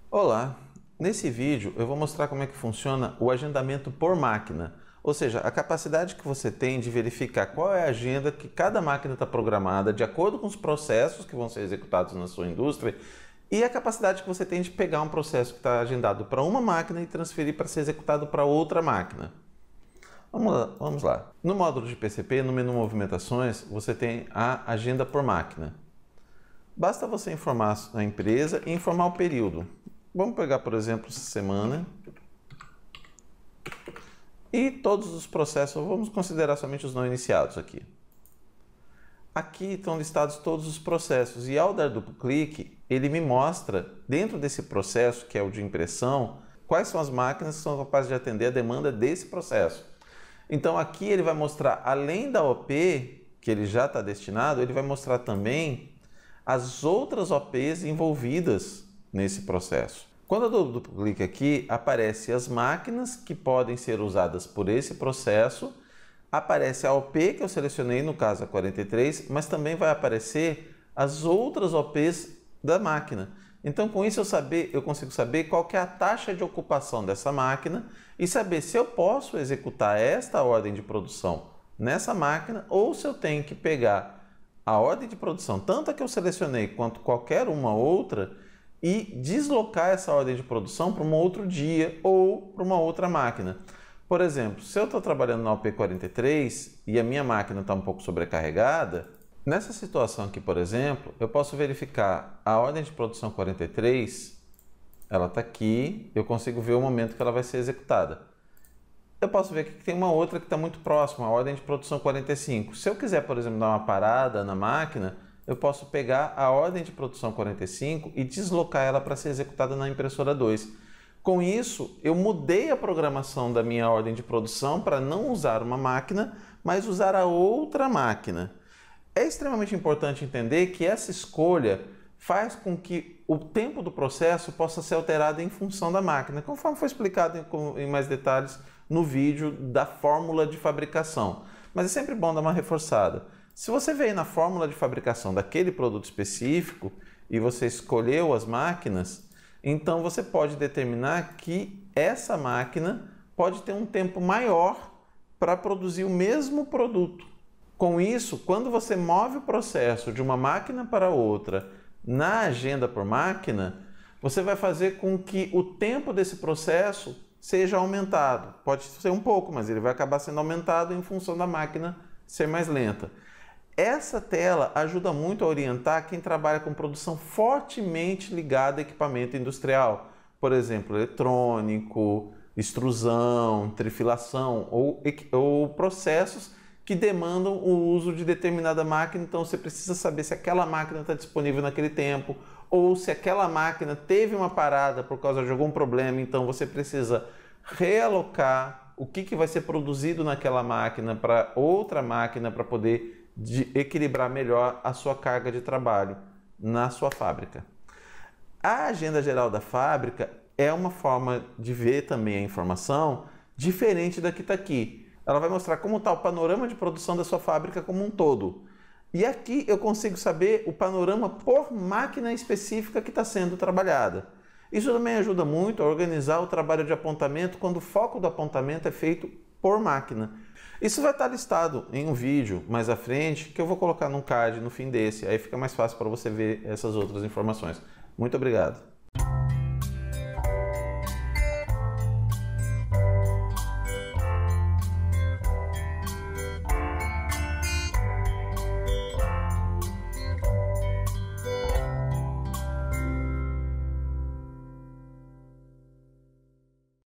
Olá! Nesse vídeo eu vou mostrar como é que funciona o agendamento por máquina, ou seja, a capacidade que você tem de verificar qual é a agenda que cada máquina está programada de acordo com os processos que vão ser executados na sua indústria e a capacidade que você tem de pegar um processo que está agendado para uma máquina e transferir para ser executado para outra máquina. Vamos lá. No módulo de PCP, no menu Movimentações, você tem a agenda por máquina. Basta você informar a empresa e informar o período. Vamos pegar, por exemplo, semana. E todos os processos, vamos considerar somente os não iniciados aqui. Aqui estão listados todos os processos e ao dar duplo clique, ele me mostra, dentro desse processo, que é o de impressão, quais são as máquinas que são capazes de atender a demanda desse processo. Então aqui ele vai mostrar, além da OP, que ele já está destinado, ele vai mostrar também as outras OPs envolvidas nesse processo. Quando eu dou duplo clique aqui, aparecem as máquinas que podem ser usadas por esse processo, aparece a OP que eu selecionei, no caso a 43, mas também vai aparecer as outras OPs da máquina. Então com isso eu consigo saber qual que é a taxa de ocupação dessa máquina e saber se eu posso executar esta ordem de produção nessa máquina ou se eu tenho que pegar a ordem de produção, tanto a que eu selecionei quanto qualquer uma outra, e deslocar essa ordem de produção para um outro dia ou para uma outra máquina. Por exemplo, se eu estou trabalhando na OP43 e a minha máquina está um pouco sobrecarregada, nessa situação aqui, por exemplo, eu posso verificar a ordem de produção 43, ela está aqui, eu consigo ver o momento que ela vai ser executada. Eu posso ver que tem uma outra que está muito próxima, a ordem de produção 45. Se eu quiser, por exemplo, dar uma parada na máquina, eu posso pegar a ordem de produção 45 e deslocar ela para ser executada na impressora 2. Com isso, eu mudei a programação da minha ordem de produção para não usar uma máquina, mas usar a outra máquina. É extremamente importante entender que essa escolha faz com que o tempo do processo possa ser alterado em função da máquina, conforme foi explicado em mais detalhes no vídeo da fórmula de fabricação. Mas é sempre bom dar uma reforçada. Se você veio na fórmula de fabricação daquele produto específico e você escolheu as máquinas, então você pode determinar que essa máquina pode ter um tempo maior para produzir o mesmo produto. Com isso, quando você move o processo de uma máquina para outra na agenda por máquina, você vai fazer com que o tempo desse processo seja aumentado. Pode ser um pouco, mas ele vai acabar sendo aumentado em função da máquina ser mais lenta. Essa tela ajuda muito a orientar quem trabalha com produção fortemente ligada a equipamento industrial, por exemplo, eletrônico, extrusão, trifilação ou processos que demandam o uso de determinada máquina. Então você precisa saber se aquela máquina está disponível naquele tempo ou se aquela máquina teve uma parada por causa de algum problema, então você precisa realocar o que vai ser produzido naquela máquina para outra máquina para poder equilibrar melhor a sua carga de trabalho na sua fábrica. A agenda geral da fábrica é uma forma de ver também a informação diferente da que está aqui. Ela vai mostrar como está o panorama de produção da sua fábrica como um todo. E aqui eu consigo saber o panorama por máquina específica que está sendo trabalhada. Isso também ajuda muito a organizar o trabalho de apontamento quando o foco do apontamento é feito por máquina. Isso vai estar listado em um vídeo mais à frente que eu vou colocar num card no fim desse, aí fica mais fácil para você ver essas outras informações. Muito obrigado!